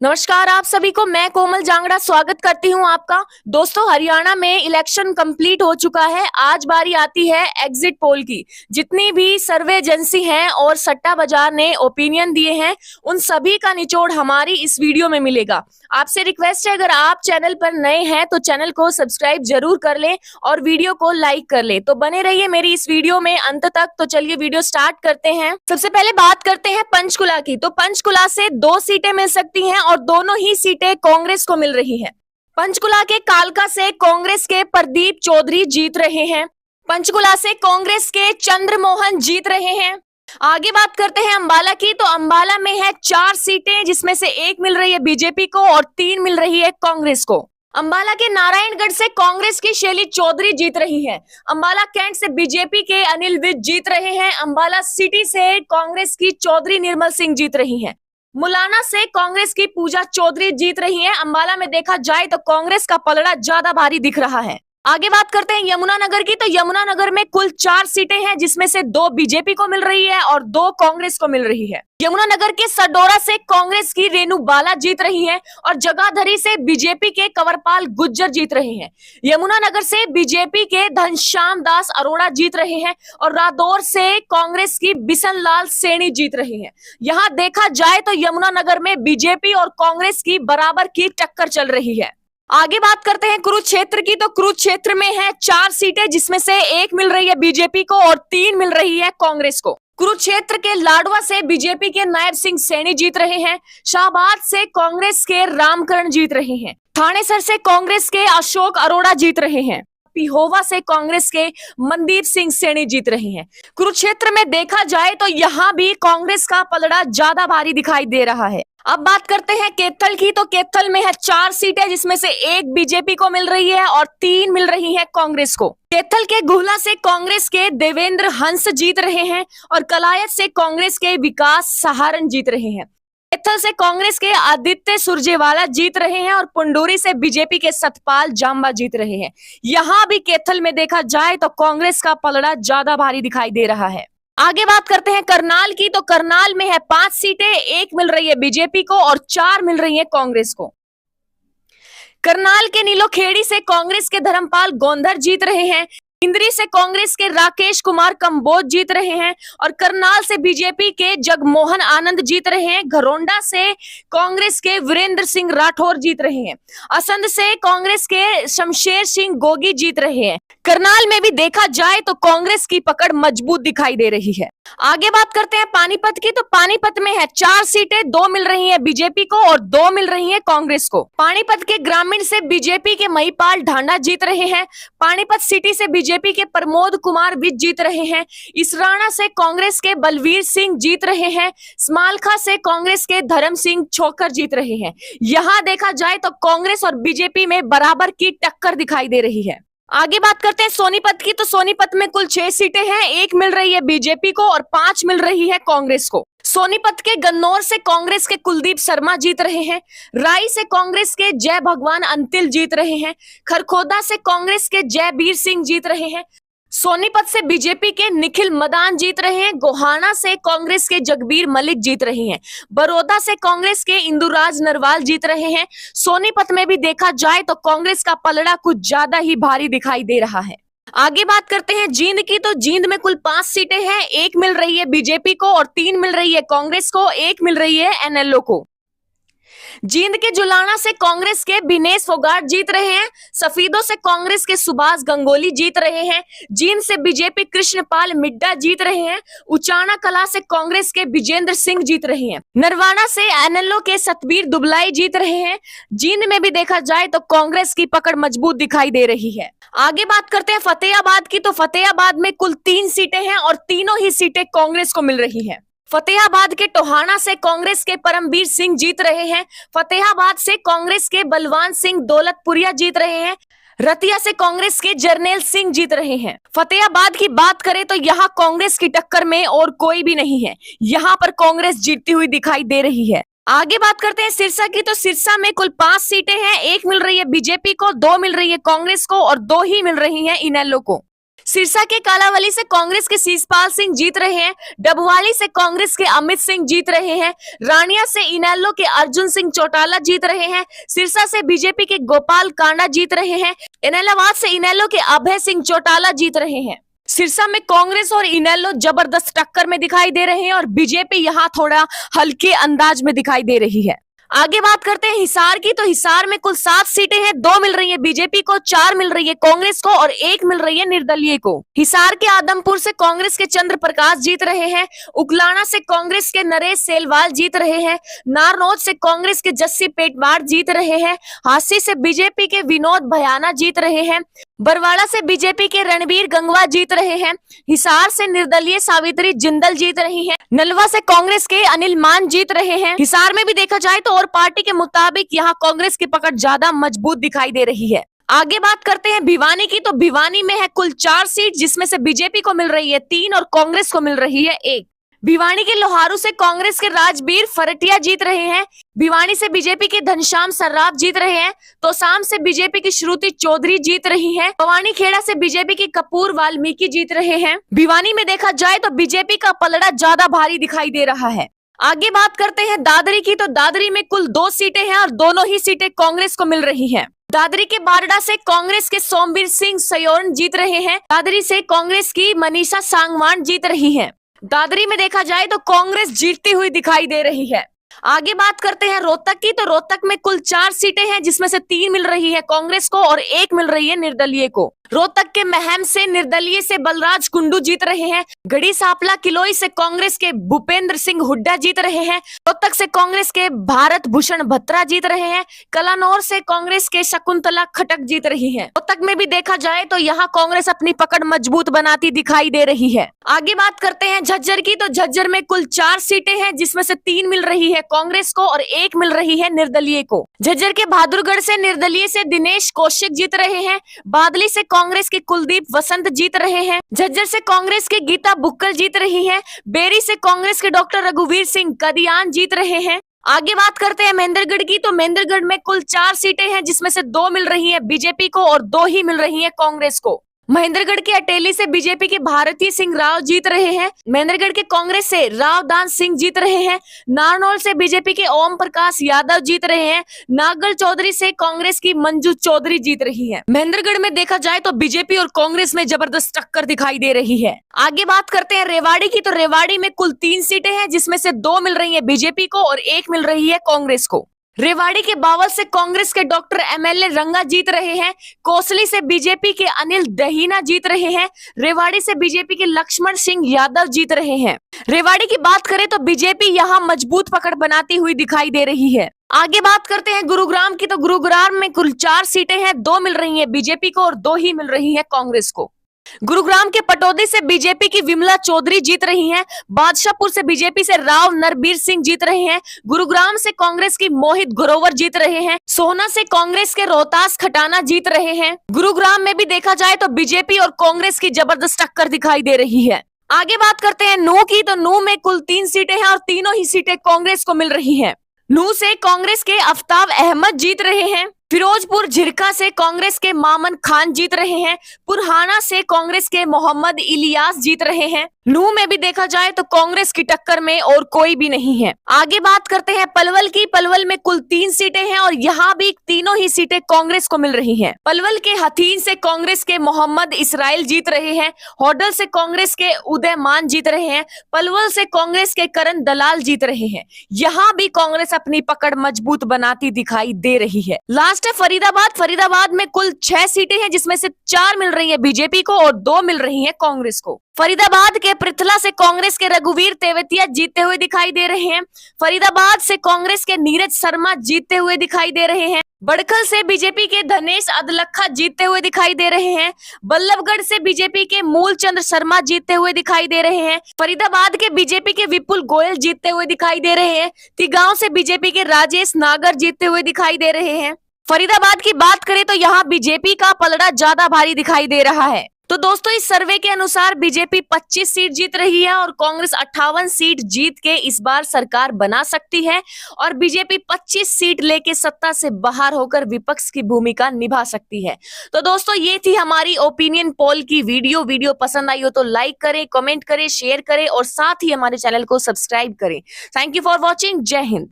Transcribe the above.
नमस्कार आप सभी को। मैं कोमल जांगड़ा स्वागत करती हूं आपका। दोस्तों, हरियाणा में इलेक्शन कंप्लीट हो चुका है। आज बारी आती है एग्जिट पोल की। जितनी भी सर्वे एजेंसी हैं और सट्टा बाजार ने ओपिनियन दिए हैं, उन सभी का निचोड़ हमारी इस वीडियो में मिलेगा। आपसे रिक्वेस्ट है, अगर आप चैनल पर नए हैं तो चैनल को सब्सक्राइब जरूर कर लें और वीडियो को लाइक कर लें। तो बने रहिए मेरी इस वीडियो में अंत तक। तो चलिए वीडियो स्टार्ट करते हैं। सबसे पहले बात करते हैं पंचकुला की। तो पंचकुला से 2 सीटें मिल सकती हैं और दोनों ही सीटें कांग्रेस को मिल रही हैं। पंचकुला के कालका से कांग्रेस के प्रदीप चौधरी जीत रहे हैं। पंचकुला से कांग्रेस के चंद्रमोहन जीत रहे हैं। आगे बात करते हैं अंबाला की। तो अंबाला में है 4 सीटें, जिसमें से 1 मिल रही है बीजेपी को और 3 मिल रही है कांग्रेस को। अंबाला के नारायणगढ़ से कांग्रेस की शैली चौधरी जीत रही है। अंबाला कैंट से बीजेपी के अनिल विज जीत रहे हैं। अंबाला सिटी से कांग्रेस की चौधरी निर्मल सिंह जीत रही हैं। मुलाना से कांग्रेस की पूजा चौधरी जीत रही हैं। अंबाला में देखा जाए तो कांग्रेस का पलड़ा ज्यादा भारी दिख रहा है। आगे बात करते हैं यमुनानगर की। तो यमुनानगर में कुल 4 सीटें हैं, जिसमें से 2 बीजेपी को मिल रही है और 2 कांग्रेस को मिल रही है। यमुनानगर के सडोरा से कांग्रेस की रेणु बाला जीत रही है और जगाधरी से बीजेपी के कंवरपाल गुज्जर जीत रहे हैं। यमुनानगर से बीजेपी के घनश्याम दास अरोड़ा जीत रहे हैं और रादौर से कांग्रेस की बिशन लाल सैनी जीत रहे हैं। यहाँ देखा जाए तो यमुनानगर में बीजेपी और कांग्रेस की बराबर की टक्कर चल रही है। आगे बात करते हैं कुरुक्षेत्र की। तो कुरुक्षेत्र में है 4 सीटें, जिसमें से 1 मिल रही है बीजेपी को और 3 मिल रही है कांग्रेस को। कुरुक्षेत्र के लाडवा से बीजेपी के नायब सिंह सैनी जीत रहे हैं। शाहबाद से कांग्रेस के रामकरण जीत रहे हैं। थानेसर से कांग्रेस के अशोक अरोड़ा जीत रहे हैं। पिहोवा से कांग्रेस के मनदीप सिंह सैनी जीत रहे हैं। कुरुक्षेत्र में देखा जाए तो यहाँ भी कांग्रेस का पलड़ा ज्यादा भारी दिखाई दे रहा है। अब बात करते हैं कैथल की। तो कैथल में है 4 सीटें, जिसमें से 1 बीजेपी को मिल रही है और 3 मिल रही है कांग्रेस को। कैथल के गुहला से कांग्रेस के देवेंद्र हंस जीत रहे हैं और कलायत से कांग्रेस के विकास सहारन जीत रहे हैं। कैथल से कांग्रेस के आदित्य सुरजेवाला जीत रहे हैं और पुंडोरी से बीजेपी के सतपाल जांबा जीत रहे हैं। यहाँ भी कैथल में देखा जाए तो कांग्रेस का पलड़ा ज्यादा भारी दिखाई दे रहा है। आगे बात करते हैं करनाल की। तो करनाल में है 5 सीटें, 1 मिल रही है बीजेपी को और 4 मिल रही है कांग्रेस को। करनाल के नीलोखेड़ी से कांग्रेस के धर्मपाल गोंधर जीत रहे हैं। इंद्री से कांग्रेस के राकेश कुमार कंबोज जीत रहे हैं और करनाल से बीजेपी के जगमोहन आनंद जीत रहे हैं। घरोंडा से कांग्रेस के वीरेंद्र सिंह राठौर जीत रहे हैं। असंध से कांग्रेस के शमशेर सिंह गोगी जीत रहे हैं। करनाल में भी देखा जाए तो कांग्रेस की पकड़ मजबूत दिखाई दे रही है। आगे बात करते हैं पानीपत की। तो पानीपत में है 4 सीटें, 2 मिल रही है बीजेपी को और 2 मिल रही है कांग्रेस को। पानीपत के ग्रामीण से बीजेपी के महिपाल ढांडा जीत रहे हैं। पानीपत सिटी से बीजेपी के प्रमोद कुमार विज जीत रहे हैं। इसराना से कांग्रेस के बलवीर सिंह जीत रहे हैं। स्मालखा से कांग्रेस के धर्म सिंह छोकर जीत रहे हैं। यहाँ देखा जाए तो कांग्रेस और बीजेपी में बराबर की टक्कर दिखाई दे रही है। आगे बात करते हैं सोनीपत की। तो सोनीपत में कुल 6 सीटें हैं, 1 मिल रही है बीजेपी को और 5 मिल रही है कांग्रेस को। सोनीपत के गन्नौर से कांग्रेस के कुलदीप शर्मा जीत रहे हैं। राई से कांग्रेस के जय भगवान अंतिल जीत रहे हैं। खरखोदा से कांग्रेस के जयबीर सिंह जीत रहे हैं। सोनीपत से बीजेपी के निखिल मदान जीत रहे हैं। गोहाना से कांग्रेस के जगबीर मलिक जीत रहे हैं। बड़ौदा से कांग्रेस के इंदुराज नरवाल जीत रहे हैं। सोनीपत में भी देखा जाए तो कांग्रेस का पलड़ा कुछ ज्यादा ही भारी दिखाई दे रहा है। आगे बात करते हैं जींद की। तो जींद में कुल 5 सीटें हैं, 1 मिल रही है बीजेपी को और 3 मिल रही है कांग्रेस को, 1 मिल रही है एनएलओ को। जींद के जुलाना से कांग्रेस के बिनेश फोगाट जीत रहे हैं। सफीदों से कांग्रेस के सुभाष गंगोली जीत रहे हैं। जींद से बीजेपी कृष्णपाल मिड्डा जीत रहे हैं। उचाना कला से कांग्रेस के विजेंद्र सिंह जीत रहे हैं। नरवाना से एनएलओ के सतबीर दुबलाई जीत रहे हैं। जींद में भी देखा जाए तो कांग्रेस की पकड़ मजबूत दिखाई दे रही है। आगे बात करते हैं फतेहाबाद की। तो फतेहाबाद में कुल 3 सीटें हैं और तीनों ही सीटें कांग्रेस को मिल रही हैं। फतेहाबाद के टोहाना से कांग्रेस के परमवीर सिंह जीत रहे हैं। फतेहाबाद से कांग्रेस के बलवान सिंह दौलतपुरिया जीत रहे हैं। रतिया से कांग्रेस के जरनेल सिंह जीत रहे हैं। फतेहाबाद की बात करें तो यहाँ कांग्रेस की टक्कर में और कोई भी नहीं है। यहाँ पर कांग्रेस जीतती हुई दिखाई दे रही है। आगे बात करते हैं सिरसा की। तो सिरसा में कुल 5 सीटें हैं, 1 मिल रही है बीजेपी को, 2 मिल रही है कांग्रेस को और 2 ही मिल रही है इनेलो को। सिरसा के कालावली से कांग्रेस के शीशपाल सिंह जीत रहे हैं। डबवाली से कांग्रेस के अमित सिंह जीत रहे हैं। रानिया से इनेलो के अर्जुन सिंह चौटाला जीत रहे हैं। सिरसा से बीजेपी के गोपाल कांडा जीत रहे हैं। इनेलाबाद से इनेलो के अभय सिंह चौटाला जीत रहे हैं। सिरसा में कांग्रेस और इनेलो जबरदस्त टक्कर में दिखाई दे रहे हैं और बीजेपी यहां थोड़ा हल्के अंदाज में दिखाई दे रही है। आगे बात करते हैं हिसार की। तो हिसार में कुल 7 सीटें हैं, 2 मिल रही है बीजेपी को, 4 मिल रही है कांग्रेस को और 1 मिल रही है निर्दलीय को। हिसार के आदमपुर से कांग्रेस के चंद्र प्रकाश जीत रहे हैं। उकलाना से कांग्रेस के नरेश सेलवाल जीत रहे हैं। नारनौल से कांग्रेस के जस्सी पेटवार जीत रहे हैं। हांसी से बीजेपी के विनोद भयाना जीत रहे हैं। बरवाड़ा से बीजेपी के रणबीर गंगवा जीत रहे हैं। हिसार से निर्दलीय सावित्री जिंदल जीत रही हैं। नलवा से कांग्रेस के अनिल मान जीत रहे हैं। हिसार में भी देखा जाए तो और पार्टी के मुताबिक यहाँ कांग्रेस की पकड़ ज्यादा मजबूत दिखाई दे रही है। आगे बात करते हैं भिवानी की। तो भिवानी में है कुल 4 सीट, जिसमें से बीजेपी को मिल रही है 3 और कांग्रेस को मिल रही है 1। भिवानी के लोहारू से कांग्रेस के राजबीर फरटिया जीत रहे हैं। भिवानी से बीजेपी के घनश्याम सर्राफ जीत रहे हैं। तोसाम से बीजेपी की श्रुति चौधरी जीत रही हैं। भवानी खेड़ा से बीजेपी की कपूर वाल्मीकि जीत रहे हैं। भिवानी में देखा जाए तो बीजेपी का पलड़ा ज्यादा भारी दिखाई दे रहा है। आगे बात करते हैं दादरी की। तो दादरी में कुल 2 सीटें हैं और दोनों ही सीटें कांग्रेस को मिल रही हैं। दादरी के बारडा से कांग्रेस के सोमवीर सिंह सयोरन जीत रहे हैं। दादरी से कांग्रेस की मनीषा सांगवान जीत रही है। दादरी में देखा जाए तो कांग्रेस जीतती हुई दिखाई दे रही है। आगे बात करते हैं रोहतक की। तो रोहतक में कुल 4 सीटें हैं, जिसमें से 3 मिल रही है कांग्रेस को और 1 मिल रही है निर्दलीय को। रोहतक के महम से निर्दलीय से बलराज कुंडू जीत रहे हैं। गढ़ी सांपला किलोई से कांग्रेस के भूपेंद्र सिंह हुड्डा जीत रहे हैं। रोहतक से कांग्रेस के भारत भूषण भत्रा जीत रहे हैं। कलानौर से कांग्रेस के शकुंतला खटक जीत रही है। रोहतक में भी देखा जाए तो यहाँ कांग्रेस अपनी पकड़ मजबूत बनाती दिखाई दे रही है। आगे बात करते हैं झज्जर की। तो झज्जर में कुल 4 सीटें हैं, जिसमें से 3 मिल रही है कांग्रेस को और 1 मिल रही है निर्दलीय को। झज्जर के बहादुरगढ़ से निर्दलीय से दिनेश कौशिक जीत रहे हैं। बादली से कांग्रेस के कुलदीप वसंत जीत रहे हैं। झज्जर से कांग्रेस के गीता बुक्कल जीत रही है। बेरी से कांग्रेस के डॉक्टर रघुवीर सिंह कदियान जीत रहे हैं। आगे बात करते हैं महेंद्रगढ़ की। तो महेंद्रगढ़ में कुल 4 सीटें हैं, जिसमें से 2 मिल रही है बीजेपी को और 2 ही मिल रही है कांग्रेस को। महेंद्रगढ़ के अटेली से बीजेपी के भारती सिंह राव जीत रहे हैं। महेंद्रगढ़ के कांग्रेस से रावदान सिंह जीत रहे हैं। नारनौल से बीजेपी के ओम प्रकाश यादव जीत रहे हैं। नागल चौधरी से कांग्रेस की मंजू चौधरी जीत रही है। महेंद्रगढ़ में देखा जाए तो बीजेपी और कांग्रेस में जबरदस्त टक्कर दिखाई दे रही है। आगे बात करते हैं रेवाड़ी की। तो रेवाड़ी में कुल 3 सीटें हैं, जिसमें से 2 मिल रही है बीजेपी को और 1 मिल रही है कांग्रेस को। रेवाड़ी के बावल से कांग्रेस के डॉक्टर एमएलए रंगा जीत रहे हैं। कोसली से बीजेपी के अनिल दहीना जीत रहे हैं। रेवाड़ी से बीजेपी के लक्ष्मण सिंह यादव जीत रहे हैं। रेवाड़ी की बात करें तो बीजेपी यहां मजबूत पकड़ बनाती हुई दिखाई दे रही है। आगे बात करते हैं गुरुग्राम की। तो गुरुग्राम में कुल 4 सीटें हैं, 2 मिल रही है बीजेपी को और 2 ही मिल रही है कांग्रेस को। गुरुग्राम के पटौदी से बीजेपी की विमला चौधरी जीत रही हैं। बादशाहपुर से बीजेपी से राव नरबीर सिंह जीत रहे हैं। गुरुग्राम से कांग्रेस की मोहित ग्रोवर जीत रहे हैं। सोहना से कांग्रेस के रोहतास खटाना जीत रहे हैं। गुरुग्राम में भी देखा जाए तो बीजेपी और कांग्रेस की जबरदस्त टक्कर दिखाई दे रही है। आगे बात करते हैं नूह की। तो नूह में कुल 3 सीटें हैं और तीनों ही सीटें कांग्रेस को मिल रही है। नूह से कांग्रेस के आफ्ताब अहमद जीत रहे हैं। फिरोजपुर झिरका से कांग्रेस के मामन खान जीत रहे हैं। पुरहाना से कांग्रेस के मोहम्मद इलियास जीत रहे हैं। नूह में भी देखा जाए तो कांग्रेस की टक्कर में और कोई भी नहीं है। आगे बात करते हैं पलवल की। पलवल में कुल 3 सीटें हैं और यहाँ भी तीनों ही सीटें कांग्रेस को मिल रही हैं। पलवल के हथीन से कांग्रेस के मोहम्मद इसराइल जीत रहे हैं। होडल से कांग्रेस के उदयमान जीत रहे हैं। पलवल से कांग्रेस के करण दलाल जीत रहे हैं। यहाँ भी कांग्रेस अपनी पकड़ मजबूत बनाती दिखाई दे रही है। लास्ट है फरीदाबाद। फरीदाबाद में कुल 6 सीटें हैं, जिसमें से 4 मिल रही है बीजेपी को और 2 मिल रही है कांग्रेस को। फरीदाबाद के पृथला से कांग्रेस के रघुवीर तेवतिया जीतते हुए दिखाई दे रहे हैं। फरीदाबाद से कांग्रेस के नीरज शर्मा जीतते हुए दिखाई दे रहे हैं। बड़खल से बीजेपी के धनेश अदलखा जीतते हुए दिखाई दे रहे हैं। बल्लभगढ़ से बीजेपी के मूलचंद शर्मा जीतते हुए दिखाई दे रहे हैं। फरीदाबाद के बीजेपी के विपुल गोयल जीतते हुए दिखाई दे रहे हैं। तिगांव से बीजेपी के राजेश नागर जीतते हुए दिखाई दे रहे हैं। फरीदाबाद की बात करें तो यहाँ बीजेपी का पलड़ा ज्यादा भारी दिखाई दे रहा है। तो दोस्तों इस सर्वे के अनुसार बीजेपी 25 सीट जीत रही है और कांग्रेस 58 सीट जीत के इस बार सरकार बना सकती है और बीजेपी 25 सीट लेके सत्ता से बाहर होकर विपक्ष की भूमिका निभा सकती है। तो दोस्तों ये थी हमारी ओपिनियन पोल की वीडियो पसंद आई हो तो लाइक करें, कमेंट करें, शेयर करें और साथ ही हमारे चैनल को सब्सक्राइब करें। Thank you for watching. जय हिंद।